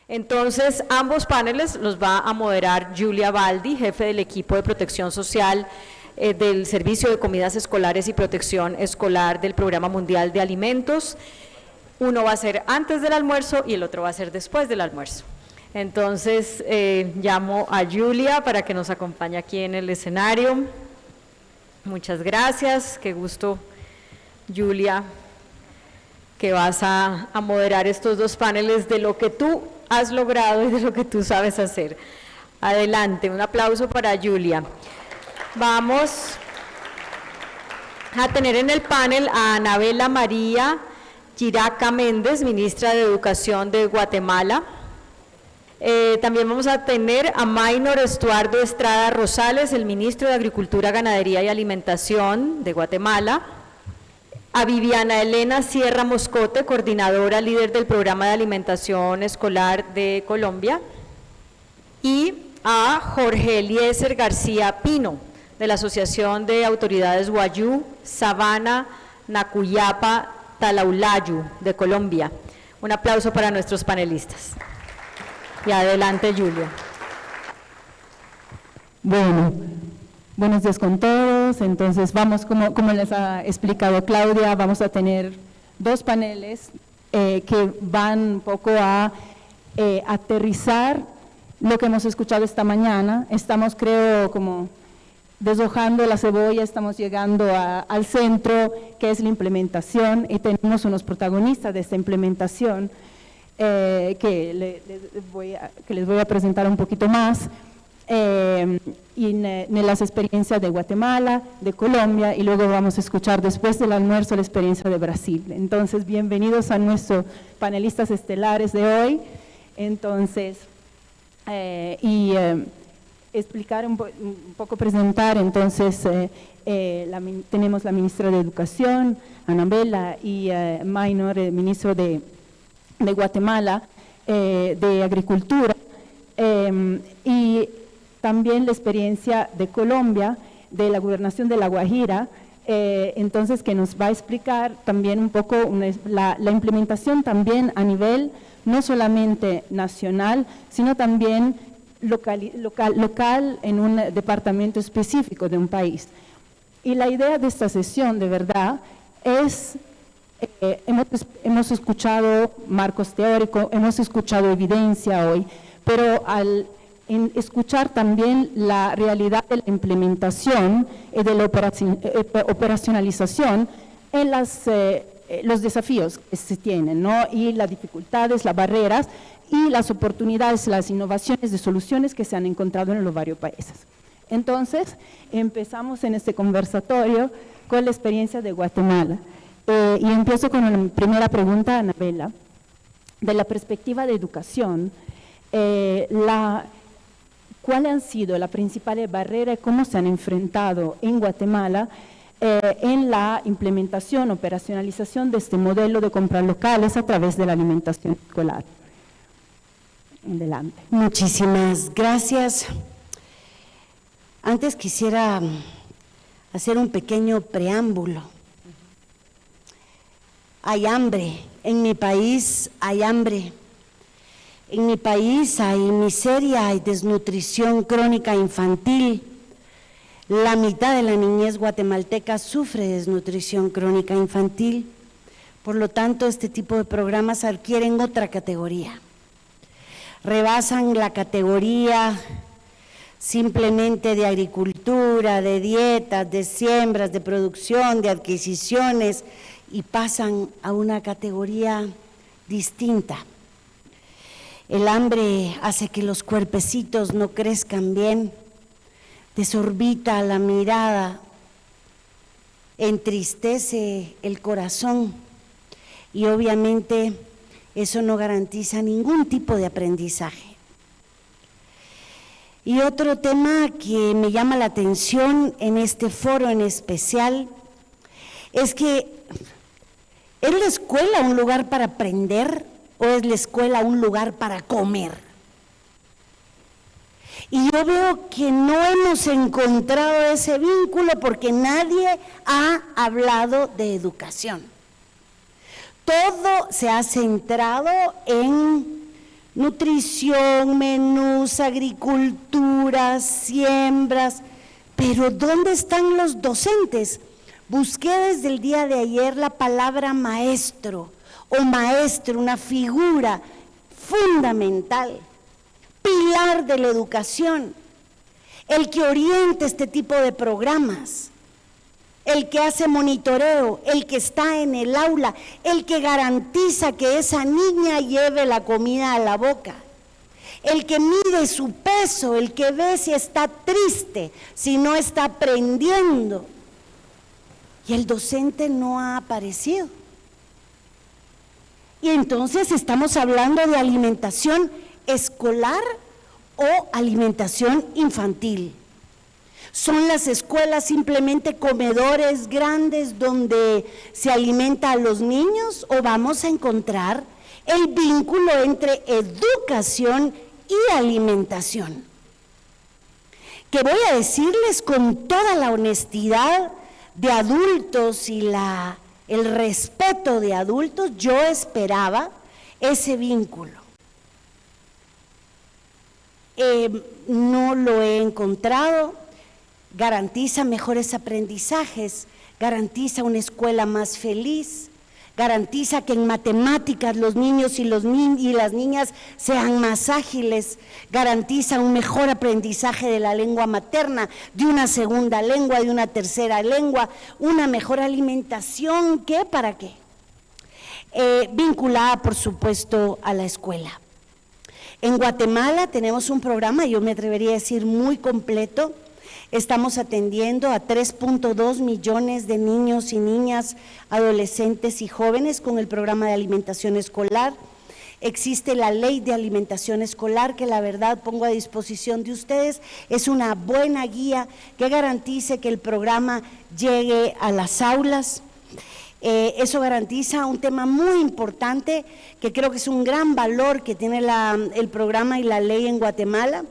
Entonces, ambos paneles los va a moderar Julia Baldi, jefe del equipo de protección social del Servicio de Comidas Escolares y Protección Escolar del Programa Mundial de Alimentos. Uno va a ser antes del almuerzo y el otro va a ser después del almuerzo. Entonces, llamo a Julia para que nos acompañe aquí en el escenario. Muchas gracias, qué gusto, Julia, que vas a moderar estos dos paneles de lo que tú has logrado y de lo que tú sabes hacer. Adelante, un aplauso para Julia. Vamos a tener en el panel a Anabela María Chiraca Méndez, ministra de Educación de Guatemala. También vamos a tener a Maynor Estuardo Estrada Rosales, el ministro de Agricultura, Ganadería y Alimentación de Guatemala. A Viviana Elena Sierra Moscote, coordinadora líder del Programa de Alimentación Escolar de Colombia. Y a Jorge Eliezer García Pino, de la Asociación de Autoridades Wayuu, Sabana, Nacuyapa, Talaulayu, de Colombia. Un aplauso para nuestros panelistas. Y adelante, Julia. Bueno, buenos días con todos. Entonces vamos, como les ha explicado Claudia, vamos a tener dos paneles que van un poco a aterrizar lo que hemos escuchado esta mañana. Estamos, creo, como deshojando la cebolla, estamos llegando al centro, que es la implementación, y tenemos unos protagonistas de esta implementación que les voy a presentar un poquito más, y en las experiencias de Guatemala, de Colombia, y luego vamos a escuchar después del almuerzo la experiencia de Brasil. Entonces, bienvenidos a nuestros panelistas estelares de hoy. Entonces, explicar un poco, presentar, entonces tenemos la ministra de Educación, Anabela, y Maynor, el ministro de Guatemala, de Agricultura, y también la experiencia de Colombia, de la Gobernación de La Guajira, entonces que nos va a explicar también un poco la implementación también a nivel no solamente nacional, sino también local en un departamento específico de un país. Y la idea de esta sesión, de verdad, es, hemos escuchado marcos teóricos, hemos escuchado evidencia hoy, pero en escuchar también la realidad de la implementación y de la operacionalización en los desafíos que se tienen, ¿no? Y las dificultades, las barreras y las oportunidades, las innovaciones de soluciones que se han encontrado en los varios países. Entonces, empezamos en este conversatorio con la experiencia de Guatemala. Y empiezo con la primera pregunta, Anabela. De la perspectiva de educación, ¿cuál han sido las principales barreras y cómo se han enfrentado en Guatemala en la implementación, operacionalización de este modelo de compras locales a través de la alimentación escolar? Adelante. Muchísimas gracias. Antes quisiera hacer un pequeño preámbulo. Hay hambre, en mi país hay hambre. En mi país hay miseria, hay desnutrición crónica infantil. La mitad de la niñez guatemalteca sufre desnutrición crónica infantil. Por lo tanto, este tipo de programas adquieren otra categoría. Rebasan la categoría simplemente de agricultura, de dietas, de siembras, de producción, de adquisiciones, y pasan a una categoría distinta. El hambre hace que los cuerpecitos no crezcan bien, desorbita la mirada, entristece el corazón y obviamente eso no garantiza ningún tipo de aprendizaje. Y otro tema que me llama la atención en este foro en especial es que ¿es la escuela un lugar para aprender o es la escuela un lugar para comer? Y yo veo que no hemos encontrado ese vínculo porque nadie ha hablado de educación. Todo se ha centrado en nutrición, menús, agricultura, siembras, pero ¿dónde están los docentes? Busqué desde el día de ayer la palabra maestro o maestro, una figura fundamental, pilar de la educación, el que orienta este tipo de programas, el que hace monitoreo, el que está en el aula, el que garantiza que esa niña lleve la comida a la boca, el que mide su peso, el que ve si está triste, si no está aprendiendo. Y el docente no ha aparecido. Y entonces estamos hablando de alimentación escolar o alimentación infantil. ¿Son las escuelas simplemente comedores grandes donde se alimenta a los niños o vamos a encontrar el vínculo entre educación y alimentación? Que voy a decirles con toda la honestidad de adultos y el respeto de adultos, yo esperaba ese vínculo. No lo he encontrado. Garantiza mejores aprendizajes, garantiza una escuela más feliz, garantiza que en matemáticas los niños y las niñas sean más ágiles, garantiza un mejor aprendizaje de la lengua materna, de una segunda lengua, de una tercera lengua, una mejor alimentación, ¿qué? ¿Para qué? Vinculada, por supuesto, a la escuela. En Guatemala tenemos un programa, yo me atrevería a decir muy completo. Estamos atendiendo a 3.2 millones de niños y niñas, adolescentes y jóvenes con el programa de alimentación escolar. Existe la ley de alimentación escolar que la verdad pongo a disposición de ustedes. Es una buena guía que garantice que el programa llegue a las aulas. Eso garantiza un tema muy importante que creo que es un gran valor que tiene el programa y la ley en Guatemala,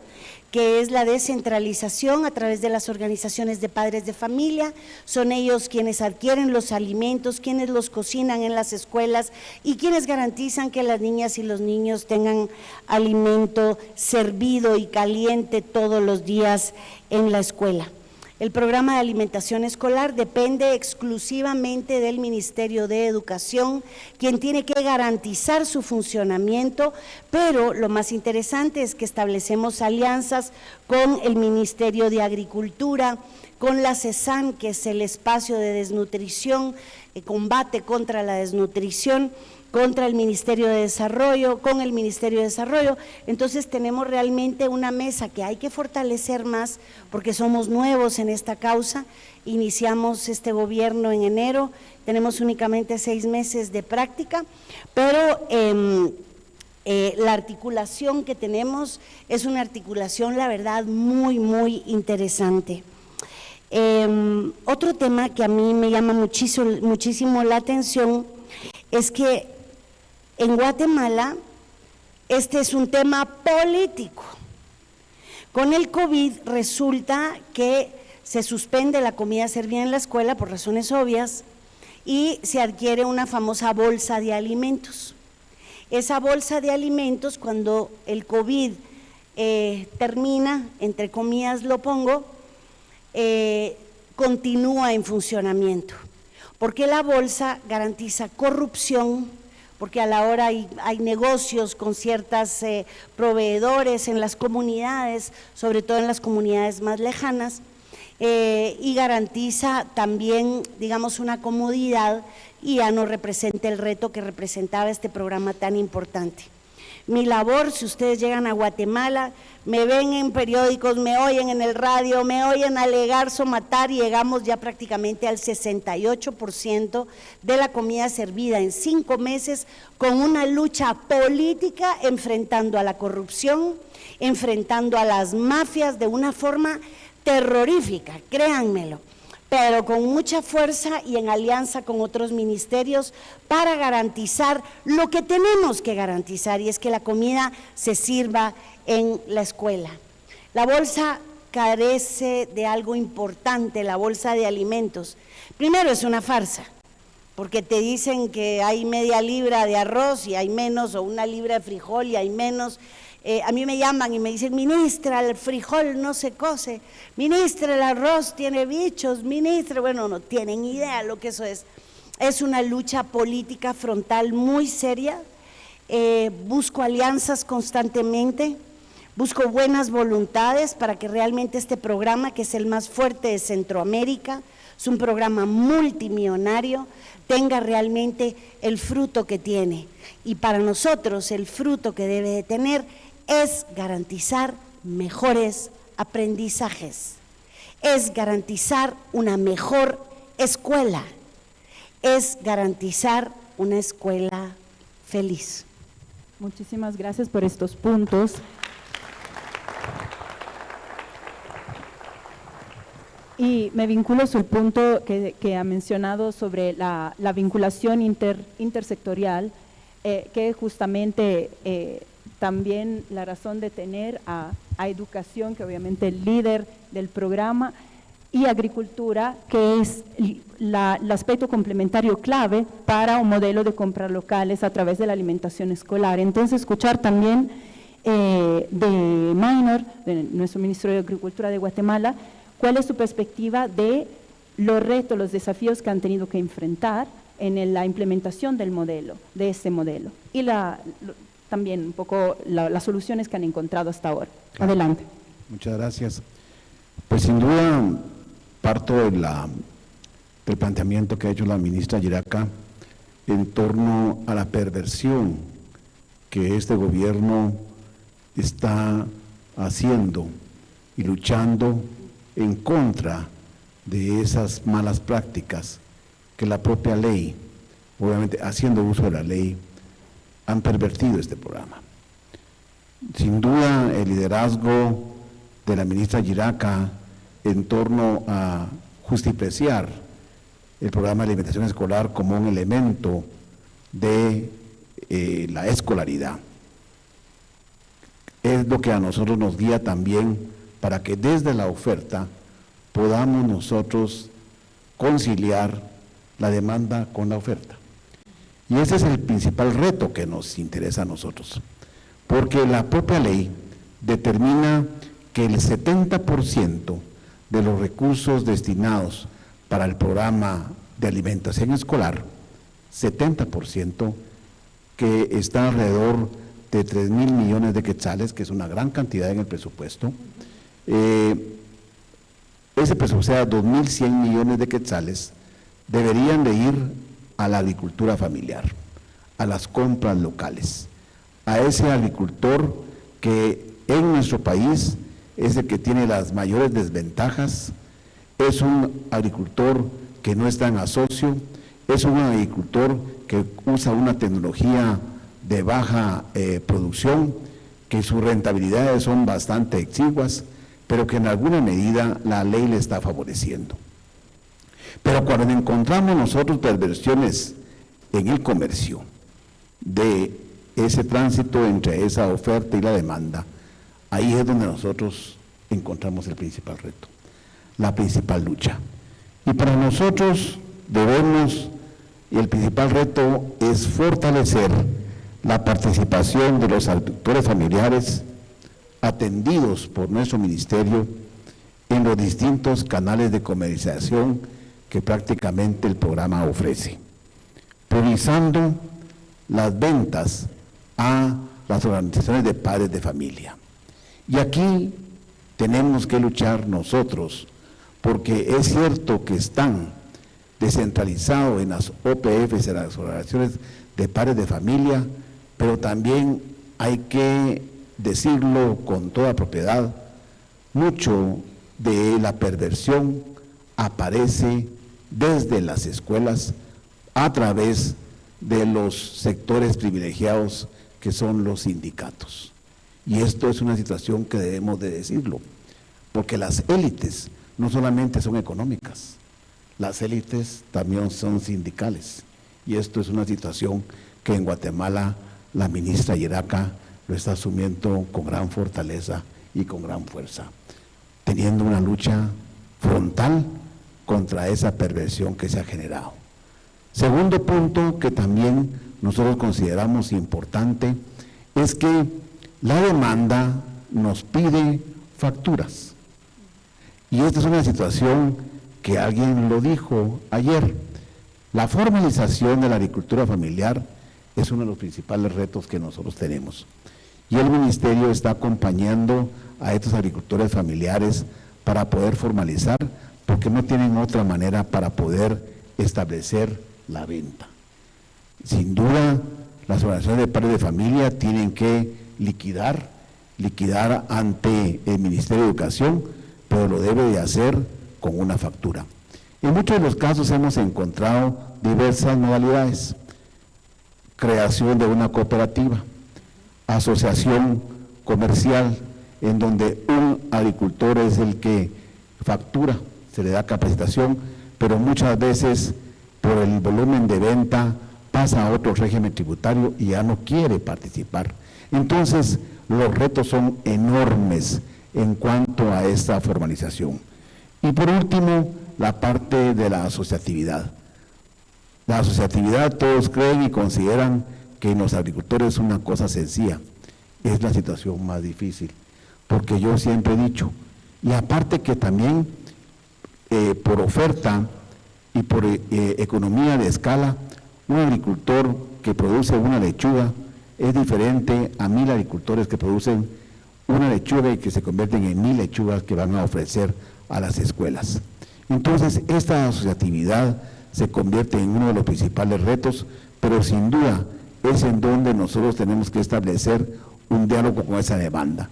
que es la descentralización a través de las organizaciones de padres de familia. Son ellos quienes adquieren los alimentos, quienes los cocinan en las escuelas y quienes garantizan que las niñas y los niños tengan alimento servido y caliente todos los días en la escuela. El programa de alimentación escolar depende exclusivamente del Ministerio de Educación, quien tiene que garantizar su funcionamiento, pero lo más interesante es que establecemos alianzas con el Ministerio de Agricultura, con la CESAN, que es el espacio de desnutrición, combate contra la desnutrición, contra el Ministerio de Desarrollo, con el Ministerio de Desarrollo. Entonces tenemos realmente una mesa que hay que fortalecer más porque somos nuevos en esta causa. Iniciamos este gobierno en enero, tenemos únicamente 6 meses de práctica, pero la articulación que tenemos es una articulación, la verdad, muy, muy interesante. Otro tema que a mí me llama muchísimo la atención es que en Guatemala este es un tema político. Con el COVID resulta que se suspende la comida servida en la escuela por razones obvias y se adquiere una famosa bolsa de alimentos. Esa bolsa de alimentos, cuando el COVID termina, entre comillas lo pongo, continúa en funcionamiento, porque la bolsa garantiza corrupción, porque a la hora hay negocios con ciertos proveedores en las comunidades, sobre todo en las comunidades más lejanas, y garantiza también, digamos, una comodidad y ya no representa el reto que representaba este programa tan importante. Mi labor, si ustedes llegan a Guatemala, me ven en periódicos, me oyen en el radio, me oyen alegar, somatar, y llegamos ya prácticamente al 68% de la comida servida en 5 meses, con una lucha política enfrentando a la corrupción, enfrentando a las mafias de una forma terrorífica, créanmelo, pero con mucha fuerza y en alianza con otros ministerios para garantizar lo que tenemos que garantizar, y es que la comida se sirva en la escuela. La bolsa carece de algo importante, la bolsa de alimentos. Primero, es una farsa. porque te dicen que hay media libra de arroz y hay menos, o una libra de frijol y hay menos. A mí me llaman y me dicen, ministra, el frijol no se cose, ministra, el arroz tiene bichos, ministra, bueno, no tienen idea lo que eso es. Es una lucha política frontal muy seria. Busco alianzas constantemente, busco buenas voluntades para que realmente este programa, que es el más fuerte de Centroamérica, es un programa multimillonario, tenga realmente el fruto que tiene. Y para nosotros el fruto que debe de tener es garantizar mejores aprendizajes, es garantizar una mejor escuela, es garantizar una escuela feliz. Muchísimas gracias por estos puntos. Y me vinculo sobre el punto que ha mencionado sobre la vinculación intersectorial, que justamente también la razón de tener a educación, que obviamente el líder del programa, y agricultura, que es el aspecto complementario clave para un modelo de compras locales a través de la alimentación escolar. Entonces, escuchar también de Minor, de nuestro ministro de Agricultura de Guatemala, cuál es su perspectiva de los retos, los desafíos que han tenido que enfrentar en la implementación del modelo, de este modelo, y también un poco las soluciones que han encontrado hasta ahora. Claro. Adelante. Muchas gracias. Pues sin duda parto del planteamiento que ha hecho la ministra Giraca en torno a la perversión que este gobierno está haciendo y luchando en contra de esas malas prácticas que la propia ley, obviamente haciendo uso de la ley, han pervertido este programa. Sin duda el liderazgo de la ministra Giraca en torno a justipreciar el programa de alimentación escolar como un elemento de la escolaridad es lo que a nosotros nos guía también para que desde la oferta podamos nosotros conciliar la demanda con la oferta. Y ese es el principal reto que nos interesa a nosotros, porque la propia ley determina que el 70% de los recursos destinados para el programa de alimentación escolar, 70%, que está alrededor de 3.000 millones de quetzales, que es una gran cantidad en el presupuesto, ese presupuesto, o sea, 2.100 millones de quetzales, deberían de ir a la agricultura familiar, a las compras locales, a ese agricultor que en nuestro país es el que tiene las mayores desventajas, es un agricultor que no está en asocio, es un agricultor que usa una tecnología de baja producción, que sus rentabilidades son bastante exiguas, pero que en alguna medida la ley le está favoreciendo. Pero cuando encontramos nosotros perversiones en el comercio de ese tránsito entre esa oferta y la demanda, ahí es donde nosotros encontramos el principal reto, la principal lucha. Y para nosotros debemos, y el principal reto es fortalecer la participación de los agricultores familiares atendidos por nuestro ministerio en los distintos canales de comercialización que prácticamente el programa ofrece, priorizando las ventas a las organizaciones de padres de familia. Y aquí tenemos que luchar nosotros, porque es cierto que están descentralizados en las OPFs, en las organizaciones de padres de familia, pero también hay que decirlo con toda propiedad, mucho de la perversión aparece desde las escuelas a través de los sectores privilegiados que son los sindicatos. Y esto es una situación que debemos de decirlo, porque las élites no solamente son económicas, las élites también son sindicales. Y esto es una situación que en Guatemala la ministra Giraca lo está asumiendo con gran fortaleza y con gran fuerza, teniendo una lucha frontal contra esa perversión que se ha generado. Segundo punto que también nosotros consideramos importante es que la demanda nos pide facturas. Y esta es una situación que alguien lo dijo ayer. La formalización de la agricultura familiar es uno de los principales retos que nosotros tenemos. Y el Ministerio está acompañando a estos agricultores familiares para poder formalizar, porque no tienen otra manera para poder establecer la venta. Sin duda, las organizaciones de padres de familia tienen que liquidar ante el Ministerio de Educación, pero lo debe de hacer con una factura. En muchos de los casos hemos encontrado diversas modalidades: creación de una cooperativa, asociación comercial, en donde un agricultor es el que factura, se le da capacitación, pero muchas veces por el volumen de venta pasa a otro régimen tributario y ya no quiere participar. Entonces, los retos son enormes en cuanto a esta formalización. Y por último, la parte de la asociatividad. La asociatividad, todos creen y consideran que en los agricultores es una cosa sencilla. Es la situación más difícil, porque yo siempre he dicho, y aparte que también por oferta y por economía de escala, un agricultor que produce una lechuga es diferente a 1000 agricultores que producen una lechuga y que se convierten en 1000 lechugas que van a ofrecer a las escuelas. Entonces, esta asociatividad se convierte en uno de los principales retos, pero sin duda es en donde nosotros tenemos que establecer un diálogo con esa demanda.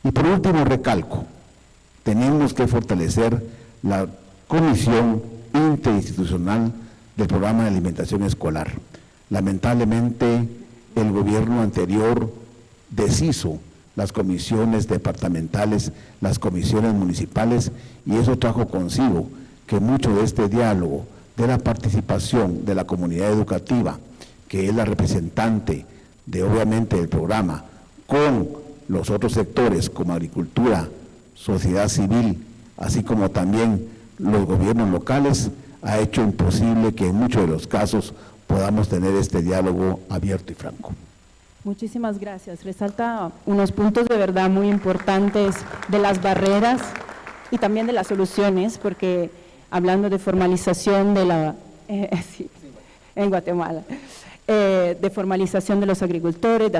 Y por último, recalco, tenemos que fortalecer la Comisión Interinstitucional del Programa de Alimentación Escolar. Lamentablemente, el gobierno anterior deshizo las comisiones departamentales, las comisiones municipales, y eso trajo consigo que mucho de este diálogo, de la participación de la comunidad educativa, que es la representante de obviamente del programa, con los otros sectores como agricultura, sociedad civil, así como también los gobiernos locales, ha hecho imposible que en muchos de los casos podamos tener este diálogo abierto y franco. Muchísimas gracias. Resalta unos puntos de verdad muy importantes de las barreras y también de las soluciones, porque hablando de formalización de la… sí, en Guatemala. De formalización de los agricultores, de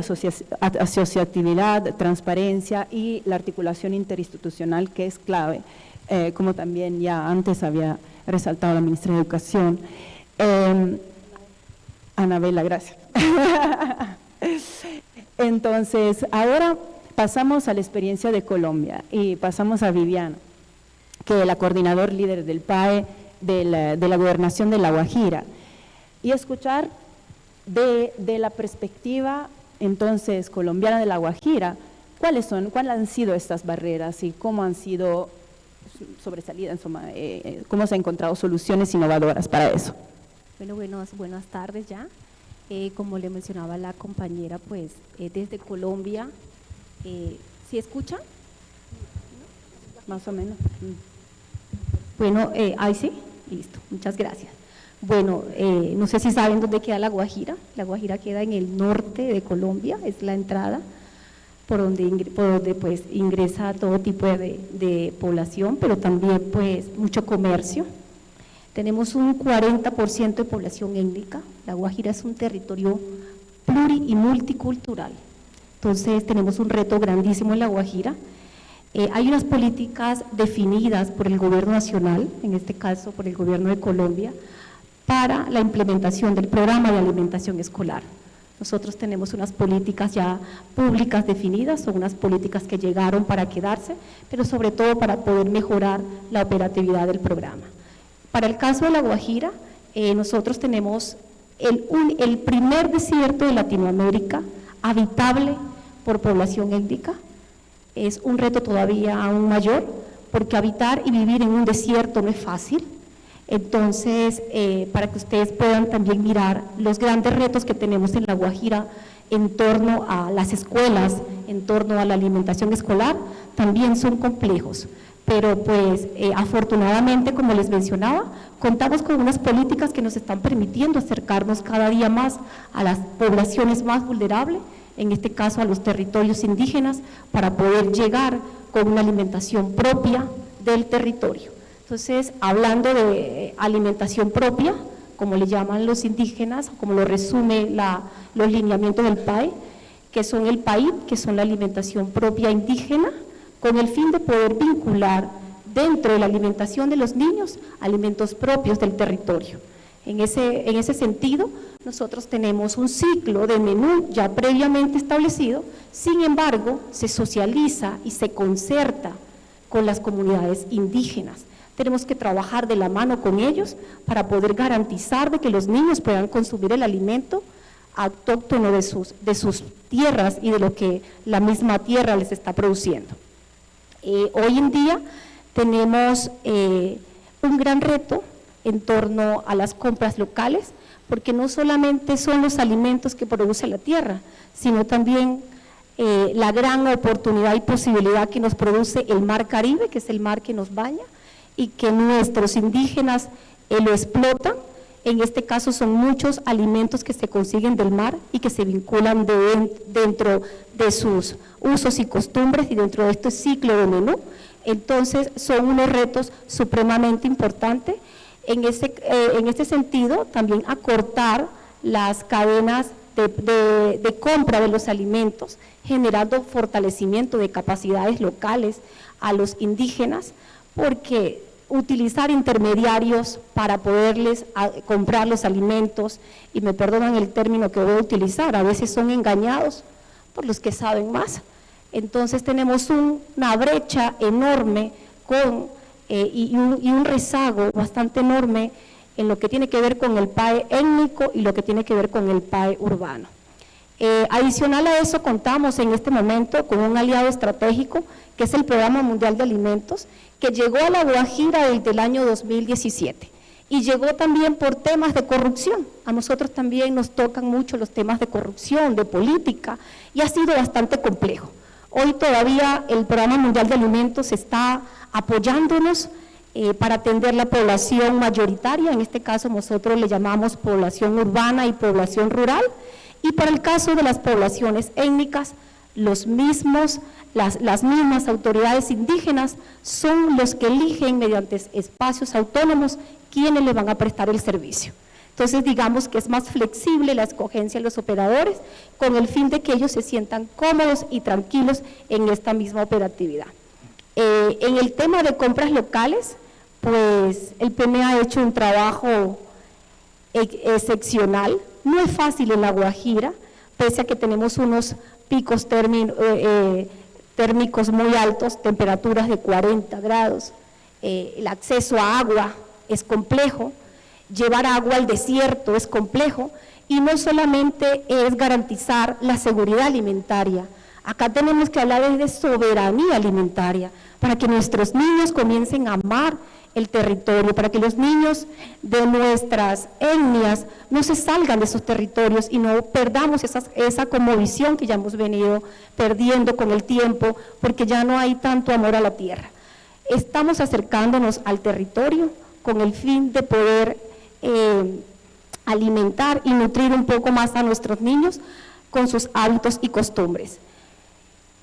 asociatividad, transparencia y la articulación interinstitucional, que es clave, como también ya antes había resaltado la ministra de Educación. Anabela, gracias. Entonces, ahora pasamos a la experiencia de Colombia y pasamos a Viviana, que es la coordinador líder del PAE de la gobernación de La Guajira, y escuchar de la perspectiva entonces colombiana de La Guajira, cuáles han sido estas barreras y cómo han sido sobresalidas, cómo se han encontrado soluciones innovadoras para eso. Bueno, buenas tardes ya. Como le mencionaba la compañera, pues desde Colombia, ¿sí escuchan? Más o menos. Bueno, ahí sí, listo, muchas gracias. Bueno, no sé si saben dónde queda La Guajira. La Guajira queda en el norte de Colombia, es la entrada por donde pues ingresa todo tipo de población, pero también pues mucho comercio. Tenemos un 40% de población étnica. La Guajira es un territorio pluri y multicultural. Entonces tenemos un reto grandísimo en La Guajira. Hay unas políticas definidas por el gobierno nacional, en este caso por el gobierno de Colombia, para la implementación del programa de alimentación escolar. Nosotros tenemos unas políticas ya públicas definidas, son unas políticas que llegaron para quedarse, pero sobre todo para poder mejorar la operatividad del programa. Para el caso de La Guajira, nosotros tenemos el primer desierto de Latinoamérica habitable por población étnica. Es un reto todavía aún mayor, porque habitar y vivir en un desierto no es fácil. Entonces, para que ustedes puedan también mirar los grandes retos que tenemos en La Guajira en torno a las escuelas, en torno a la alimentación escolar, también son complejos. pero pues afortunadamente, como les mencionaba, contamos con unas políticas que nos están permitiendo acercarnos cada día más a las poblaciones más vulnerables, en este caso a los territorios indígenas, para poder llegar con una alimentación propia del territorio. Entonces, hablando de alimentación propia, como le llaman los indígenas, como lo resume los lineamientos del PAE, que son el PAIP, que son la alimentación propia indígena, con el fin de poder vincular dentro de la alimentación de los niños alimentos propios del territorio. En ese sentido, nosotros tenemos un ciclo de menú ya previamente establecido, sin embargo, se socializa y se concerta con las comunidades indígenas. Tenemos que trabajar de la mano con ellos para poder garantizar de que los niños puedan consumir el alimento autóctono de sus tierras y de lo que la misma tierra les está produciendo. Hoy en día tenemos un gran reto en torno a las compras locales, porque no solamente son los alimentos que produce la tierra, sino también la gran oportunidad y posibilidad que nos produce el mar Caribe, que es el mar que nos baña, y que nuestros indígenas lo explotan. En este caso son muchos alimentos que se consiguen del mar y que se vinculan dentro de sus usos y costumbres y dentro de este ciclo de menú. Entonces son unos retos supremamente importantes. En este sentido, también acortar las cadenas de compra de los alimentos, generando fortalecimiento de capacidades locales a los indígenas, porque utilizar intermediarios para poderles comprar los alimentos, y me perdonan el término que voy a utilizar, a veces son engañados por los que saben más. Entonces tenemos una brecha enorme y un rezago bastante enorme en lo que tiene que ver con el PAE étnico y lo que tiene que ver con el PAE urbano. Adicional a eso, contamos en este momento con un aliado estratégico que es el Programa Mundial de Alimentos, que llegó a La Guajira desde el año 2017 y llegó también por temas de corrupción. A nosotros también nos tocan mucho los temas de corrupción, de política, y ha sido bastante complejo. Hoy todavía el Programa Mundial de Alimentos está apoyándonos para atender la población mayoritaria, en este caso nosotros le llamamos población urbana y población rural, y para el caso de las poblaciones étnicas, las mismas autoridades indígenas son los que eligen mediante espacios autónomos quienes le van a prestar el servicio. Entonces digamos que es más flexible la escogencia de los operadores con el fin de que ellos se sientan cómodos y tranquilos en esta misma operatividad. En el tema de compras locales, pues el PME ha hecho un trabajo excepcional. No es fácil en La Guajira, pese a que tenemos unos picos térmicos muy altos, temperaturas de 40 grados, el acceso a agua es complejo, llevar agua al desierto es complejo, y no solamente es garantizar la seguridad alimentaria, acá tenemos que hablar de soberanía alimentaria, para que nuestros niños comiencen a amar el territorio, para que los niños de nuestras etnias no se salgan de esos territorios y no perdamos esa cosmovisión que ya hemos venido perdiendo con el tiempo, porque ya no hay tanto amor a la tierra. Estamos acercándonos al territorio con el fin de poder alimentar y nutrir un poco más a nuestros niños con sus hábitos y costumbres.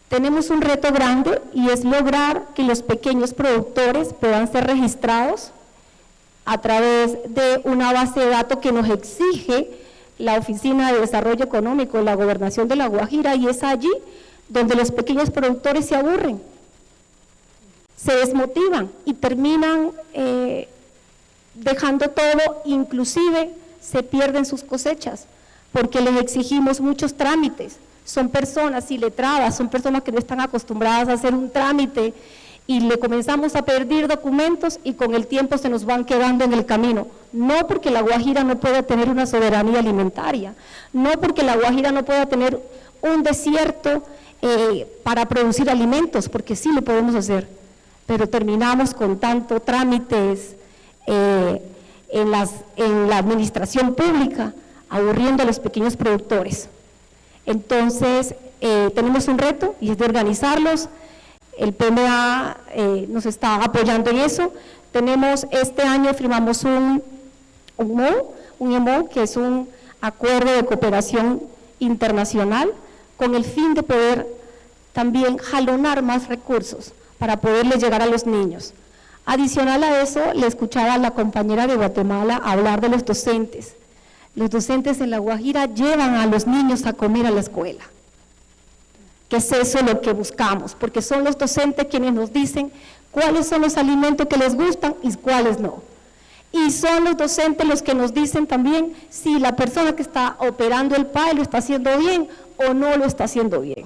Tenemos un reto grande y es lograr que los pequeños productores puedan ser registrados a través de una base de datos que nos exige la Oficina de Desarrollo Económico de la Gobernación de La Guajira, y es allí donde los pequeños productores se aburren, se desmotivan y terminan dejando todo, inclusive se pierden sus cosechas porque les exigimos muchos trámites. Son personas iletradas, son personas que no están acostumbradas a hacer un trámite y le comenzamos a pedir documentos y con el tiempo se nos van quedando en el camino. No porque La Guajira no pueda tener una soberanía alimentaria, no porque La Guajira no pueda tener un desierto para producir alimentos, porque sí lo podemos hacer, pero terminamos con tanto trámites en la administración pública, aburriendo a los pequeños productores. Entonces, tenemos un reto y es de organizarlos El PMA nos está apoyando en eso. Tenemos, este año firmamos un MOU, que es un acuerdo de cooperación internacional, con el fin de poder también jalonar más recursos para poderle llegar a los niños. Adicional a eso, le escuchaba a la compañera de Guatemala hablar de los docentes. Los docentes en La Guajira llevan a los niños a comer a la escuela. ¿Qué es eso lo que buscamos? Porque son los docentes quienes nos dicen cuáles son los alimentos que les gustan y cuáles no. Y son los docentes los que nos dicen también si la persona que está operando el PAE lo está haciendo bien o no lo está haciendo bien.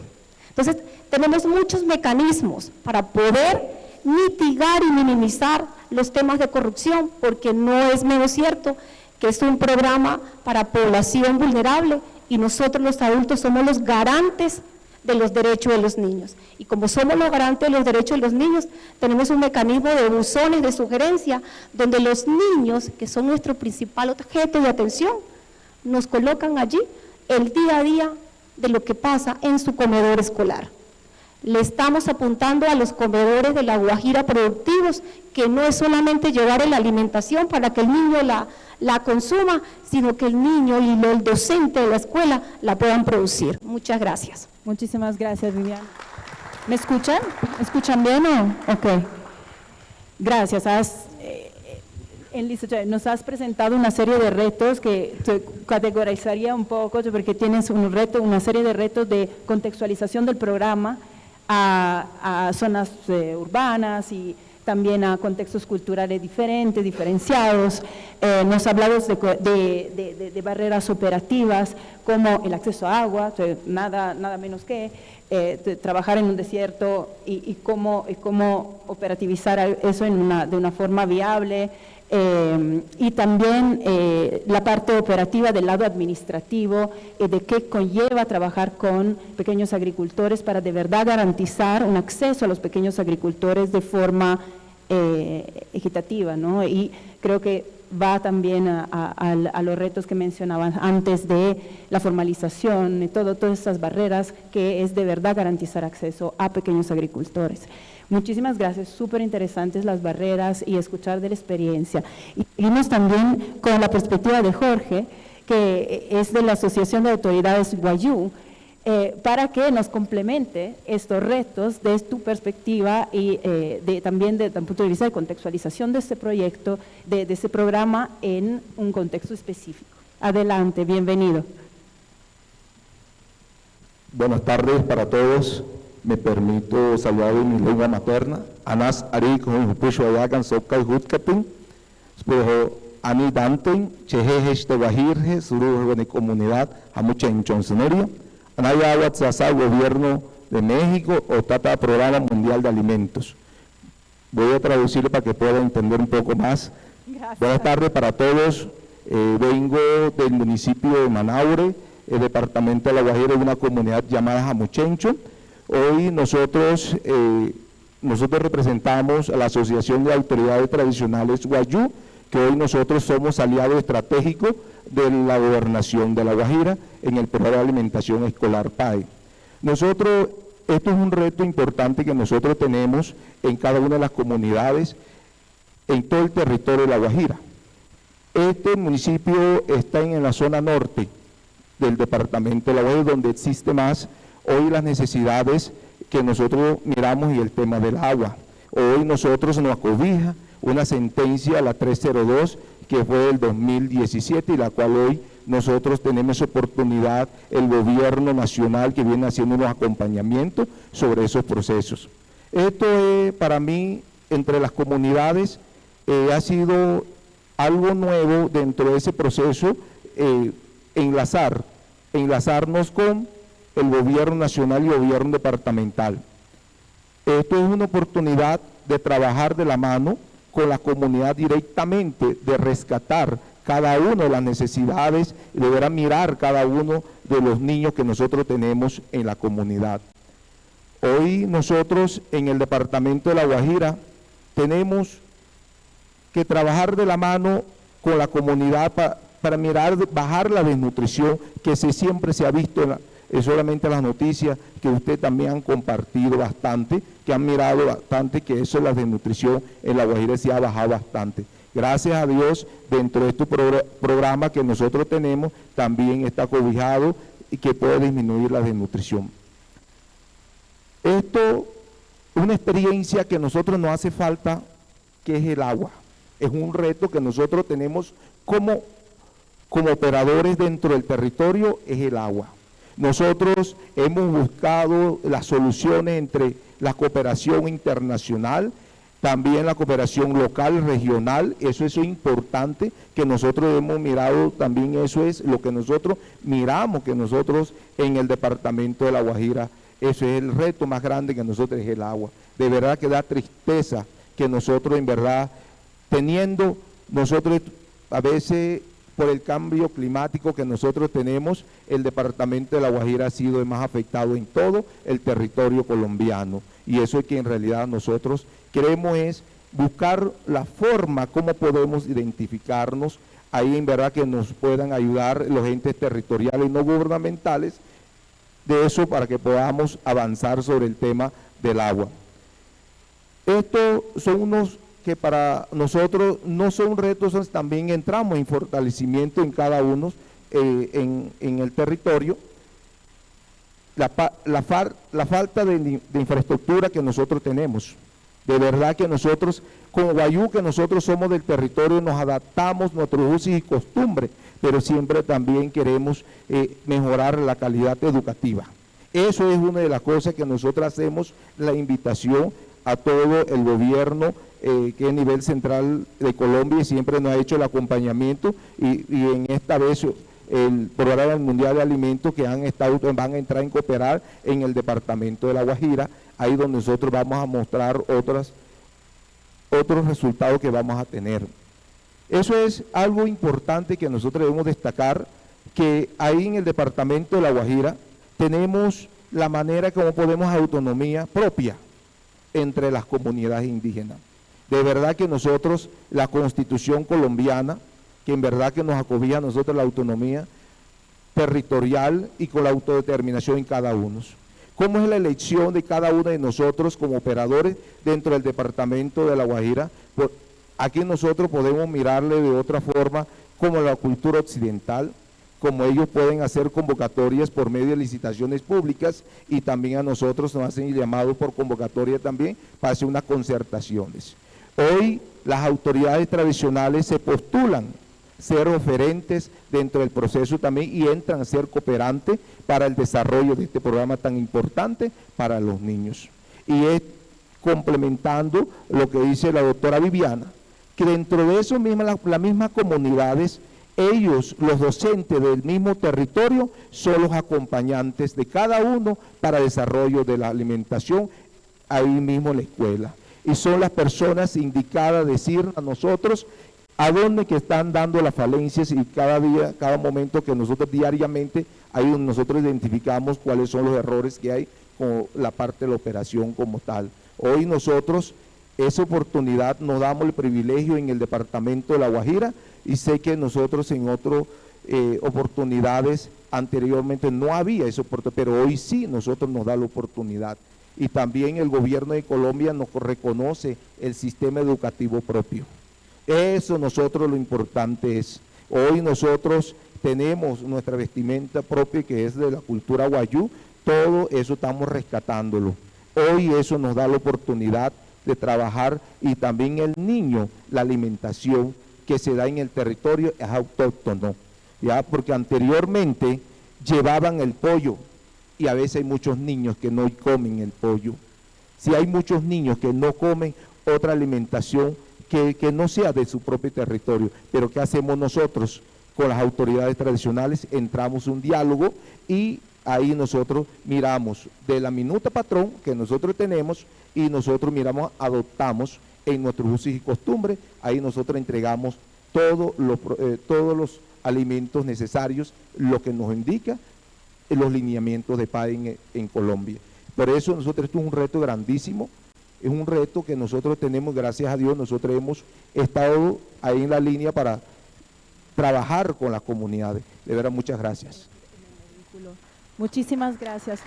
Entonces, tenemos muchos mecanismos para poder mitigar y minimizar los temas de corrupción, porque no es menos cierto que es un programa para población vulnerable y nosotros los adultos somos los garantes de los derechos de los niños. Y como somos los garantes de los derechos de los niños, tenemos un mecanismo de buzones de sugerencia, donde los niños, que son nuestro principal objeto de atención, nos colocan allí el día a día de lo que pasa en su comedor escolar. Le estamos apuntando a los comedores de La Guajira productivos, que no es solamente llevar la alimentación para que el niño la consuma, sino que el niño y el docente de la escuela la puedan producir. Muchas gracias. Muchísimas gracias, Viviana. ¿Me escuchan? ¿Me escuchan bien o? Ok. Gracias. Nos has presentado una serie de retos que te categorizaría un poco, porque tienes una serie de retos de contextualización del programa a zonas urbanas y también a contextos culturales diferentes, diferenciados. Nos hablamos de barreras operativas como el acceso a agua, nada menos que trabajar en un desierto y cómo operativizar eso de una forma viable. Y también la parte operativa del lado administrativo, de qué conlleva trabajar con pequeños agricultores para de verdad garantizar un acceso a los pequeños agricultores de forma equitativa, ¿no? Y creo que va también a los retos que mencionaban antes de la formalización, de todas esas barreras, que es de verdad garantizar acceso a pequeños agricultores. Muchísimas gracias, súper interesantes las barreras y escuchar de la experiencia. Y seguimos también con la perspectiva de Jorge, que es de la Asociación de Autoridades Wayuu, para que nos complemente estos retos de tu perspectiva y también desde el punto de vista de contextualización de este proyecto, de este programa en un contexto específico. Adelante, bienvenido. Buenas tardes para todos. Me permito saludar en mi lengua materna. Anas ari con pucho ayagan sopkai hutkapin. Pero ani danten chejeje de Guajirje, suru de comunidad a mucha enchonsonería. Anaya Aguatzazá, Gobierno de México, o Tata Programa Mundial de Alimentos. Voy a traducirlo para que puedan entender un poco más. Gracias. Buenas tardes para todos. Vengo del municipio de Manaure, el departamento de La Guajira, de una comunidad llamada Jamuchencho. Hoy nosotros representamos a la Asociación de Autoridades Tradicionales Wayuu, que hoy nosotros somos aliados estratégicos de la gobernación de La Guajira en el programa de alimentación escolar PAE. Esto es un reto importante que nosotros tenemos en cada una de las comunidades, en todo el territorio de La Guajira. Este municipio está en la zona norte del departamento de La Guajira, donde existe más hoy las necesidades que nosotros miramos y el tema del agua. Hoy nosotros nos acobija una sentencia, la 302, que fue del 2017 y la cual hoy nosotros tenemos oportunidad, el gobierno nacional que viene haciendo unos acompañamientos sobre esos procesos. Esto para mí, entre las comunidades, ha sido algo nuevo dentro de ese proceso, enlazarnos con el gobierno nacional y el gobierno departamental. Esto es una oportunidad de trabajar de la mano con la comunidad directamente, de rescatar cada una de las necesidades y de ver a mirar cada uno de los niños que nosotros tenemos en la comunidad. Hoy nosotros en el departamento de La Guajira tenemos que trabajar de la mano con la comunidad para mirar, bajar la desnutrición que siempre se ha visto es solamente las noticias que ustedes también han compartido bastante, que han mirado bastante, que eso, la desnutrición en La Guajira sí ha bajado bastante. Gracias a Dios, dentro de este programa que nosotros tenemos, también está cobijado y que puede disminuir la desnutrición. Esto es una experiencia que a nosotros nos hace falta, que es el agua. Es un reto que nosotros tenemos como operadores dentro del territorio, es el agua. Nosotros hemos buscado las soluciones entre la cooperación internacional, también la cooperación local, regional. Eso es importante, que nosotros hemos mirado también, eso es lo que nosotros miramos, que nosotros en el departamento de La Guajira, eso es el reto más grande que nosotros, es el agua. De verdad que da tristeza que nosotros en verdad, teniendo nosotros a veces por el cambio climático que nosotros tenemos, el departamento de La Guajira ha sido el más afectado en todo el territorio colombiano. Y eso es que en realidad nosotros queremos es buscar la forma cómo podemos identificarnos, ahí en verdad que nos puedan ayudar los entes territoriales no gubernamentales, de eso para que podamos avanzar sobre el tema del agua. Estos son unos que para nosotros no son retos, también entramos en fortalecimiento en cada uno en el territorio. La falta de infraestructura que nosotros tenemos. De verdad que nosotros, como Guayú, que nosotros somos del territorio, nos adaptamos nuestros usos y costumbres, pero siempre también queremos mejorar la calidad educativa. Eso es una de las cosas que nosotros hacemos, la invitación a todo el gobierno que es a nivel central de Colombia, y siempre nos ha hecho el acompañamiento, y en esta vez el programa mundial de alimentos que van a entrar en cooperar en el departamento de La Guajira, ahí donde nosotros vamos a mostrar otros resultados que vamos a tener. Eso es algo importante que nosotros debemos destacar, que ahí en el departamento de La Guajira tenemos la manera como podemos autonomía propia entre las comunidades indígenas. De verdad que nosotros, la Constitución colombiana, que en verdad que nos acobija a nosotros la autonomía territorial y con la autodeterminación en cada uno. ¿Cómo es la elección de cada uno de nosotros como operadores dentro del departamento de La Guajira? Pues aquí nosotros podemos mirarle de otra forma, como la cultura occidental, como ellos pueden hacer convocatorias por medio de licitaciones públicas, y también a nosotros nos hacen llamado por convocatoria también para hacer unas concertaciones. Hoy las autoridades tradicionales se postulan ser referentes dentro del proceso también, y entran a ser cooperantes para el desarrollo de este programa tan importante para los niños. Y es complementando lo que dice la doctora Viviana, que dentro de eso las mismas comunidades, ellos, los docentes del mismo territorio, son los acompañantes de cada uno para el desarrollo de la alimentación ahí mismo en la escuela. Y son las personas indicadas a decir a nosotros a dónde que están dando las falencias, y cada día, cada momento que nosotros diariamente, ahí donde nosotros identificamos cuáles son los errores que hay con la parte de la operación como tal. Hoy nosotros, esa oportunidad nos damos el privilegio en el departamento de La Guajira, y sé que nosotros en otras oportunidades anteriormente no había esa oportunidad, pero hoy sí nosotros nos da la oportunidad. Y también el gobierno de Colombia nos reconoce el sistema educativo propio. Eso nosotros lo importante es, hoy nosotros tenemos nuestra vestimenta propia, que es de la cultura guayú, todo eso estamos rescatándolo. Hoy eso nos da la oportunidad de trabajar, y también el niño, la alimentación que se da en el territorio es autóctono, ¿ya? Porque anteriormente llevaban el pollo, y a veces hay muchos niños que no comen el pollo. Si hay muchos niños que no comen otra alimentación que no sea de su propio territorio, pero ¿qué hacemos nosotros? Con las autoridades tradicionales entramos un diálogo, y ahí nosotros miramos de la minuta patrón que nosotros tenemos, y nosotros miramos, adoptamos en nuestros usos y costumbres, ahí nosotros entregamos todos los alimentos necesarios, lo que nos indica los lineamientos de PAE en Colombia. Por eso nosotros, esto es un reto grandísimo, es un reto que nosotros tenemos, gracias a Dios, nosotros hemos estado ahí en la línea para trabajar con las comunidades. De verdad, muchas gracias. Muchísimas gracias.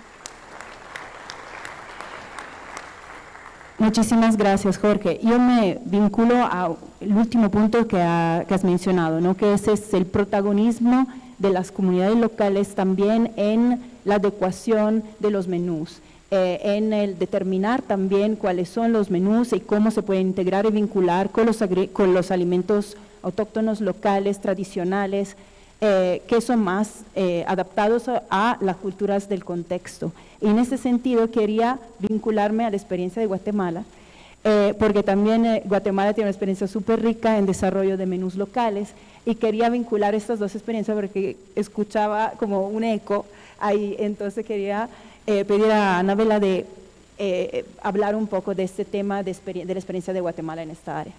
Muchísimas gracias, Jorge. Yo me vinculo al último punto que has mencionado, ¿no? Que ese es el protagonismo de las comunidades locales también en la adecuación de los menús, en el determinar también cuáles son los menús y cómo se pueden integrar y vincular con los alimentos autóctonos locales, tradicionales, que son más adaptados a las culturas del contexto. Y en ese sentido quería vincularme a la experiencia de Guatemala, porque también Guatemala tiene una experiencia súper rica en desarrollo de menús locales, y quería vincular estas dos experiencias porque escuchaba como un eco ahí, entonces quería pedir a Anabela de hablar un poco de este tema de la experiencia de Guatemala en esta área.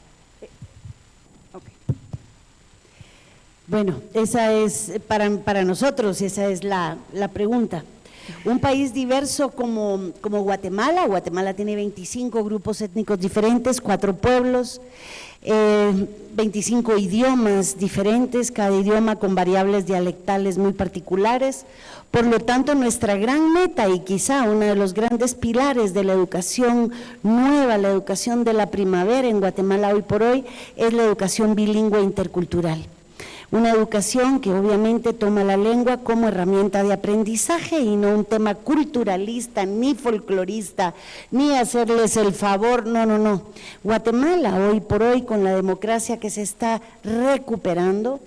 Okay. Bueno, esa es, para nosotros, esa es la pregunta. Un país diverso como Guatemala. Guatemala tiene 25 grupos étnicos diferentes, 4 pueblos, 25 idiomas diferentes, cada idioma con variables dialectales muy particulares. Por lo tanto, nuestra gran meta y quizá uno de los grandes pilares de la educación nueva, la educación de la primavera en Guatemala hoy por hoy, es la educación bilingüe intercultural. Una educación que obviamente toma la lengua como herramienta de aprendizaje y no un tema culturalista, ni folclorista, ni hacerles el favor, no. Guatemala hoy por hoy, con la democracia que se está recuperando,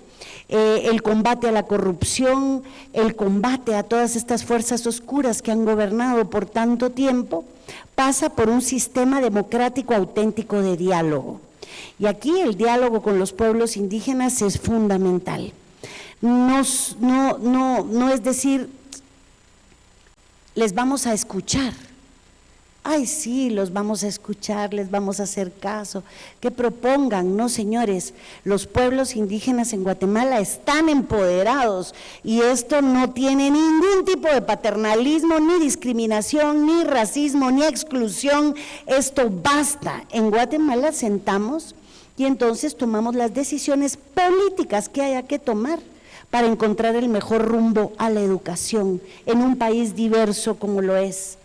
el combate a la corrupción, el combate a todas estas fuerzas oscuras que han gobernado por tanto tiempo, pasa por un sistema democrático auténtico de diálogo. Y aquí el diálogo con los pueblos indígenas es fundamental. No es decir, les vamos a escuchar. Ay, sí, los vamos a escuchar, les vamos a hacer caso, que propongan. No, señores, los pueblos indígenas en Guatemala están empoderados y esto no tiene ningún tipo de paternalismo, ni discriminación, ni racismo, ni exclusión. Esto basta. En Guatemala sentamos y entonces tomamos las decisiones políticas que haya que tomar para encontrar el mejor rumbo a la educación en un país diverso como lo es.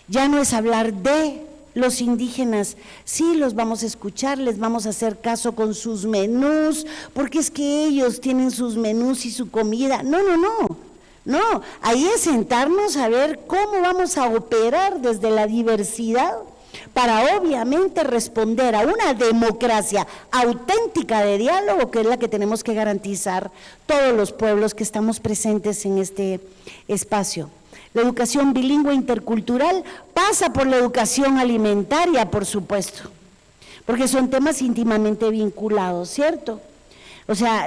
Ya no es hablar de los indígenas, sí los vamos a escuchar, les vamos a hacer caso con sus menús, porque es que ellos tienen sus menús y su comida. No, ahí es sentarnos a ver cómo vamos a operar desde la diversidad para obviamente responder a una democracia auténtica de diálogo, que es la que tenemos que garantizar todos los pueblos que estamos presentes en este espacio. La educación bilingüe intercultural pasa por la educación alimentaria, por supuesto, porque son temas íntimamente vinculados, ¿cierto? O sea,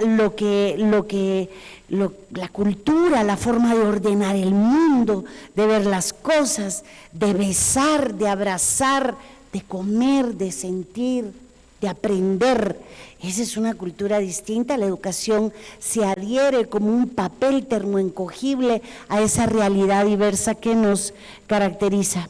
la cultura, la forma de ordenar el mundo, de ver las cosas, de besar, de abrazar, de comer, de sentir, de aprender. Esa es una cultura distinta. La educación se adhiere como un papel termoencogible a esa realidad diversa que nos caracteriza.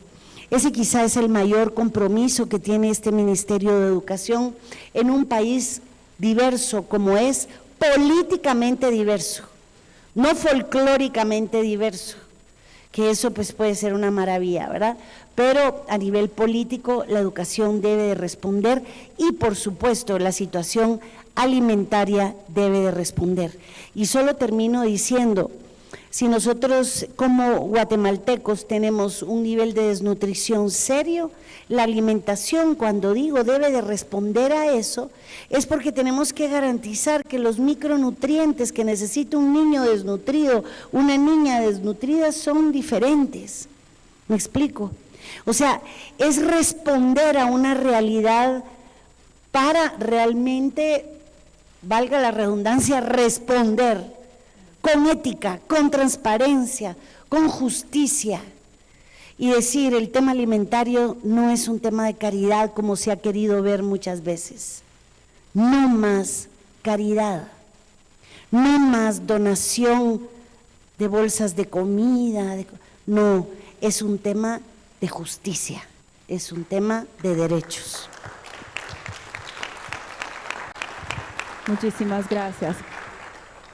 Ese quizá es el mayor compromiso que tiene este Ministerio de Educación en un país diverso como es, políticamente diverso, no folclóricamente diverso, que eso pues puede ser una maravilla, ¿verdad? Pero a nivel político la educación debe de responder y por supuesto la situación alimentaria debe de responder. Y solo termino diciendo, si nosotros como guatemaltecos tenemos un nivel de desnutrición serio, la alimentación, cuando digo debe de responder a eso, es porque tenemos que garantizar que los micronutrientes que necesita un niño desnutrido, una niña desnutrida, son diferentes. ¿Me explico? O sea, es responder a una realidad para realmente, valga la redundancia, responder con ética, con transparencia, con justicia. Y decir, el tema alimentario no es un tema de caridad como se ha querido ver muchas veces. No más caridad, no más donación de bolsas de comida, no, es un tema de justicia, es un tema de derechos. Muchísimas gracias.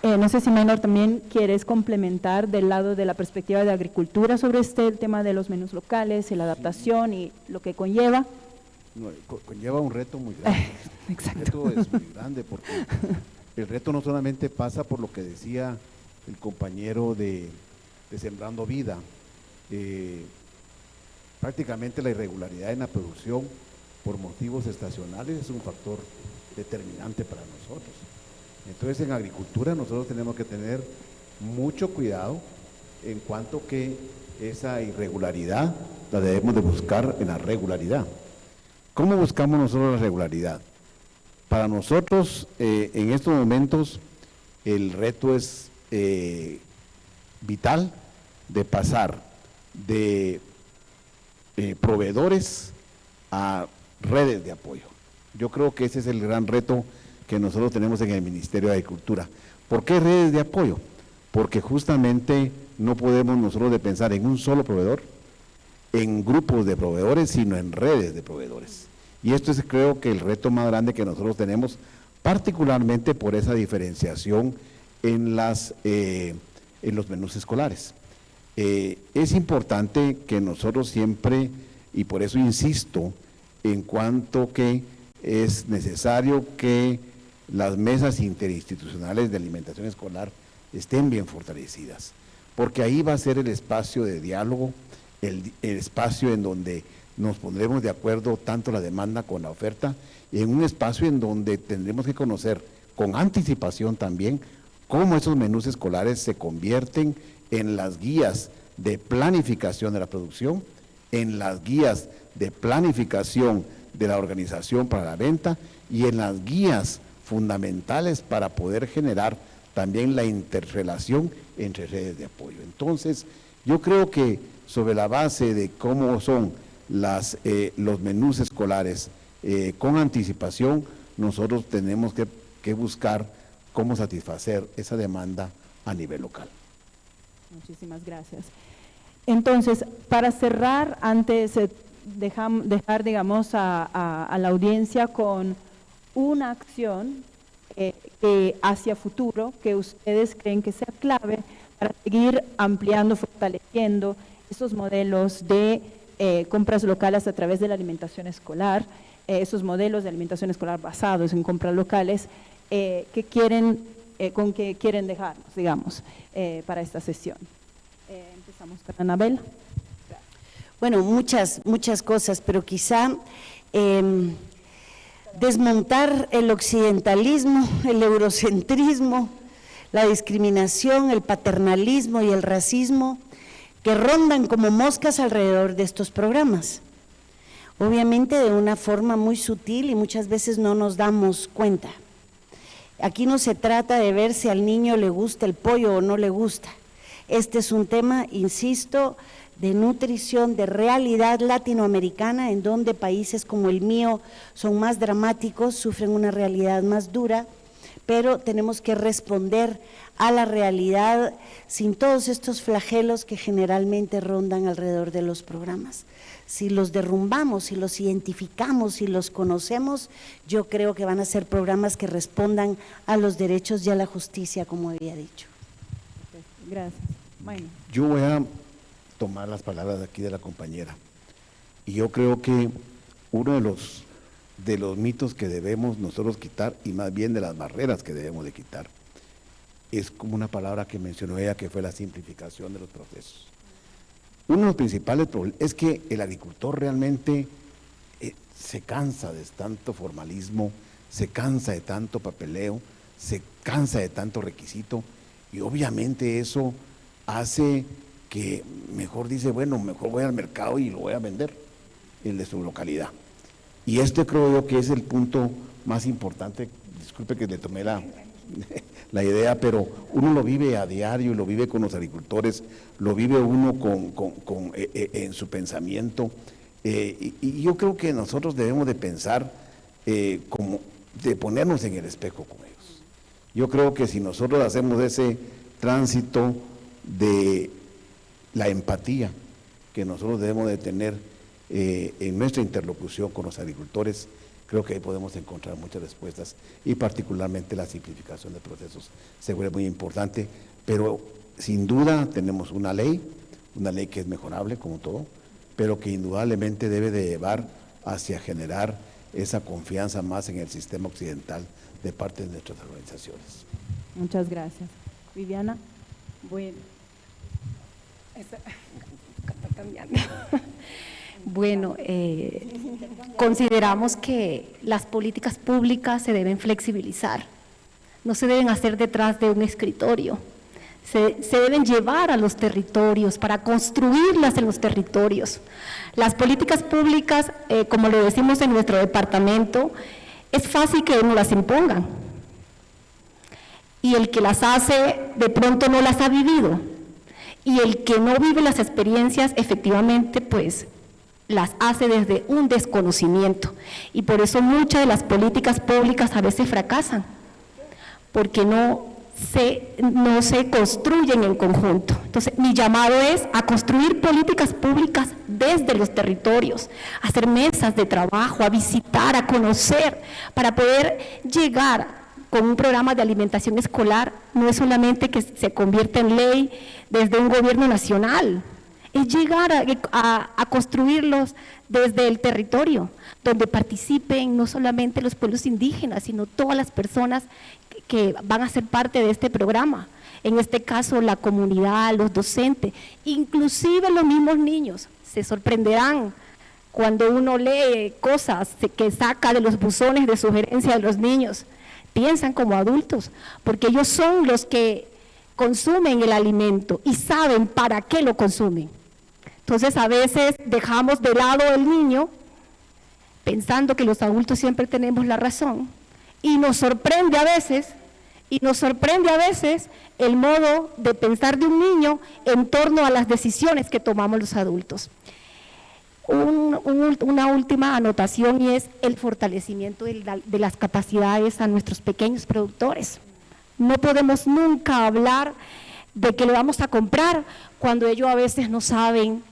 No sé si Maynor también quieres complementar del lado de la perspectiva de agricultura sobre el tema de los menús locales y la adaptación y lo que conlleva. No, conlleva un reto muy grande. Exacto. El reto es muy grande porque el reto no solamente pasa por lo que decía el compañero de Sembrando Vida, prácticamente la irregularidad en la producción por motivos estacionales es un factor determinante para nosotros. Entonces en agricultura nosotros tenemos que tener mucho cuidado en cuanto que esa irregularidad la debemos de buscar en la regularidad. ¿Cómo buscamos nosotros la regularidad? Para nosotros en estos momentos el reto es vital de pasar de proveedores a redes de apoyo. Yo creo que ese es el gran reto que nosotros tenemos en el Ministerio de Agricultura. ¿Por qué redes de apoyo? Porque justamente no podemos nosotros de pensar en un solo proveedor, en grupos de proveedores, sino en redes de proveedores. Y esto es, creo que, el reto más grande que nosotros tenemos, particularmente por esa diferenciación en los menús escolares. Es importante que nosotros siempre, y por eso insisto, en cuanto que es necesario que las mesas interinstitucionales de alimentación escolar estén bien fortalecidas, porque ahí va a ser el espacio de diálogo, el espacio en donde nos pondremos de acuerdo tanto la demanda con la oferta, y en un espacio en donde tendremos que conocer con anticipación también cómo esos menús escolares se convierten en las guías de planificación de la producción, en las guías de planificación de la organización para la venta y en las guías fundamentales para poder generar también la interrelación entre redes de apoyo. Entonces, yo creo que sobre la base de cómo son los menús escolares con anticipación, nosotros tenemos que buscar cómo satisfacer esa demanda a nivel local. Muchísimas gracias. Entonces, para cerrar, antes dejar, digamos, a la audiencia con una acción que hacia futuro, que ustedes creen que sea clave para seguir ampliando, fortaleciendo esos modelos de compras locales a través de la alimentación escolar, esos modelos de alimentación escolar basados en compras locales, con que quieren dejarnos, digamos, para esta sesión. Empezamos con Anabela. Bueno, muchas cosas, pero quizá desmontar el occidentalismo, el eurocentrismo, la discriminación, el paternalismo y el racismo que rondan como moscas alrededor de estos programas. Obviamente de una forma muy sutil y muchas veces no nos damos cuenta. Aquí no se trata de ver si al niño le gusta el pollo o no le gusta. Este es un tema, insisto, de nutrición, de realidad latinoamericana, en donde países como el mío son más dramáticos, sufren una realidad más dura, pero tenemos que responder a la realidad sin todos estos flagelos que generalmente rondan alrededor de los programas. Si los derrumbamos, si los identificamos, si los conocemos, yo creo que van a ser programas que respondan a los derechos y a la justicia, como había dicho. Gracias. Bueno. Yo voy a tomar las palabras de aquí de la compañera, y yo creo que uno de los mitos que debemos nosotros quitar, y más bien de las barreras que debemos de quitar, es como una palabra que mencionó ella, que fue la simplificación de los procesos. Uno de los principales problemas es que el agricultor realmente se cansa de tanto formalismo, se cansa de tanto papeleo, se cansa de tanto requisito, y obviamente eso hace que mejor dice, bueno, mejor voy al mercado y lo voy a vender, el de su localidad. Y este creo yo que es el punto más importante. Disculpe que le tomé la idea, pero uno lo vive a diario, lo vive con los agricultores, lo vive uno en su pensamiento, y yo creo que nosotros debemos de pensar como de ponernos en el espejo con ellos. Yo creo que si nosotros hacemos ese tránsito de la empatía que nosotros debemos de tener en nuestra interlocución con los agricultores, creo que ahí podemos encontrar muchas respuestas y particularmente la simplificación de procesos se vuelve muy importante, pero sin duda tenemos una ley que es mejorable como todo, pero que indudablemente debe de llevar hacia generar esa confianza más en el sistema occidental de parte de nuestras organizaciones. Muchas gracias. Viviana. Bueno. Está cambiando. Bueno, consideramos que las políticas públicas se deben flexibilizar, no se deben hacer detrás de un escritorio, se deben llevar a los territorios para construirlas en los territorios. Las políticas públicas, como lo decimos en nuestro departamento, es fácil que no las impongan y el que las hace de pronto no las ha vivido y el que no vive las experiencias efectivamente pues las hace desde un desconocimiento y por eso muchas de las políticas públicas a veces fracasan, porque no se construyen en conjunto. Entonces, mi llamado es a construir políticas públicas desde los territorios, a hacer mesas de trabajo, a visitar, a conocer, para poder llegar con un programa de alimentación escolar, no es solamente que se convierta en ley desde un gobierno nacional, es llegar a construirlos desde el territorio, donde participen no solamente los pueblos indígenas, sino todas las personas que van a ser parte de este programa. En este caso, la comunidad, los docentes, inclusive los mismos niños, se sorprenderán cuando uno lee cosas que saca de los buzones de sugerencia de los niños. Piensan como adultos, porque ellos son los que consumen el alimento y saben para qué lo consumen. Entonces, a veces dejamos de lado el niño, pensando que los adultos siempre tenemos la razón, y nos sorprende a veces el modo de pensar de un niño en torno a las decisiones que tomamos los adultos. Una última anotación y es el fortalecimiento de las capacidades a nuestros pequeños productores. No podemos nunca hablar de que le vamos a comprar cuando ellos a veces no saben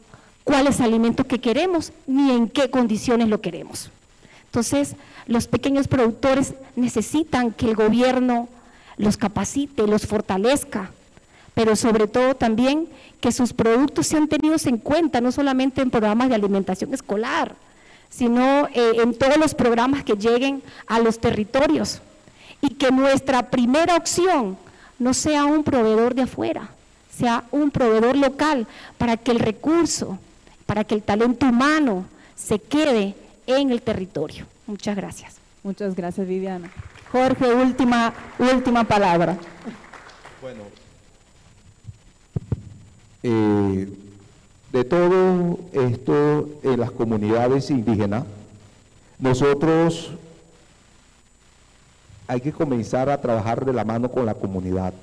cuál es el alimento que queremos ni en qué condiciones lo queremos. Entonces, los pequeños productores necesitan que el gobierno los capacite, los fortalezca, pero sobre todo también que sus productos sean tenidos en cuenta, no solamente en programas de alimentación escolar, sino en todos los programas que lleguen a los territorios, y que nuestra primera opción no sea un proveedor de afuera, sea un proveedor local, para que el recurso, para que el talento humano se quede en el territorio. Muchas gracias. Muchas gracias, Viviana. Jorge, última palabra. Bueno, de todo esto en las comunidades indígenas, nosotros hay que comenzar a trabajar de la mano con la comunidad,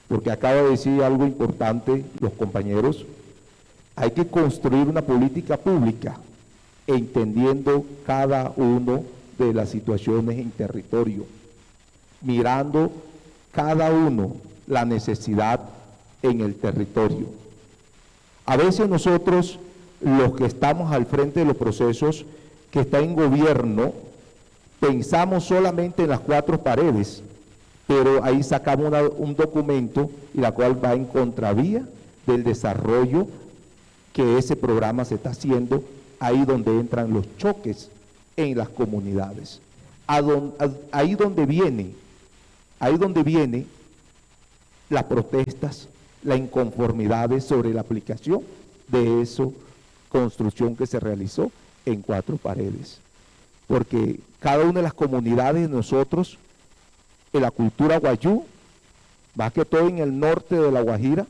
porque acaba de decir algo importante los compañeros, hay que construir una política pública entendiendo cada uno de las situaciones en territorio, mirando cada uno la necesidad en el territorio. A veces nosotros, los que estamos al frente de los procesos, que están en gobierno, pensamos solamente en las cuatro paredes, pero ahí sacamos un documento y la cual va en contravía del desarrollo que ese programa se está haciendo, ahí donde entran los choques en las comunidades, ahí donde viene las protestas, las inconformidades sobre la aplicación de esa construcción que se realizó en cuatro paredes. Porque cada una de las comunidades de nosotros, en la cultura guayú, más que todo en el norte de La Guajira,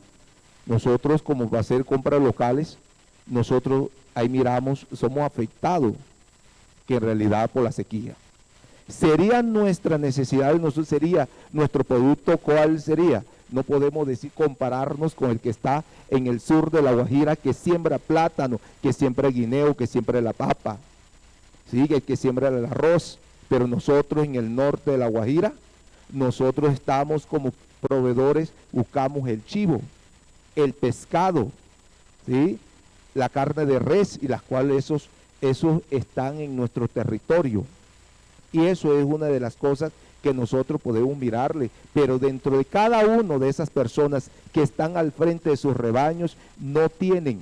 nosotros como va a ser compras locales, nosotros ahí miramos, somos afectados que en realidad por la sequía. ¿Sería nuestra necesidad, sería nuestro producto, cuál sería? No podemos decir compararnos con el que está en el sur de La Guajira, que siembra plátano, que siembra guineo, que siembra la papa, ¿sí? que siembra el arroz, pero nosotros en el norte de La Guajira, nosotros estamos como proveedores, buscamos el chivo, el pescado, ¿sí? La carne de res, y las cuales esos están en nuestro territorio. Y eso es una de las cosas que nosotros podemos mirarle, pero dentro de cada uno de esas personas que están al frente de sus rebaños no tienen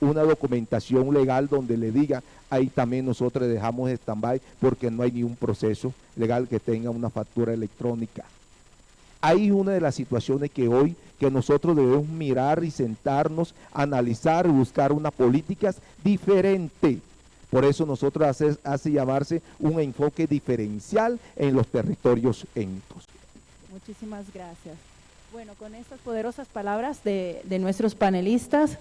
una documentación legal donde le diga, ahí también nosotros dejamos stand-by porque no hay ni un proceso legal que tenga una factura electrónica. Ahí es una de las situaciones que hoy que nosotros debemos mirar y sentarnos, analizar y buscar unas políticas diferentes. Por eso nosotros hace llamarse un enfoque diferencial en los territorios étnicos. Muchísimas gracias. Bueno, con estas poderosas palabras de nuestros panelistas,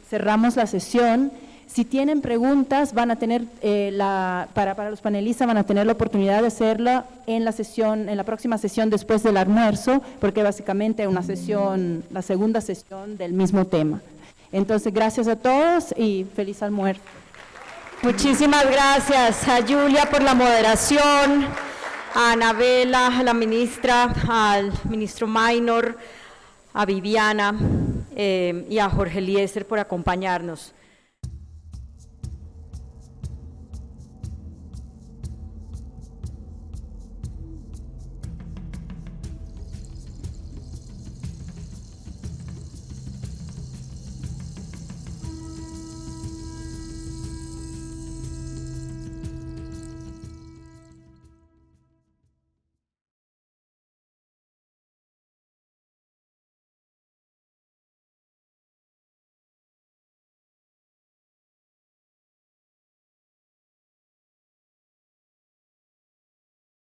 cerramos la sesión. Si tienen preguntas, van a tener, para los panelistas van a tener la oportunidad de hacerla en la próxima sesión después del almuerzo, porque básicamente es una sesión, la segunda sesión del mismo tema. Entonces, gracias a todos y feliz almuerzo. Muchísimas gracias a Julia por la moderación, a Anabela, a la ministra, al ministro Maynor, a Viviana y a Jorge Eliezer por acompañarnos.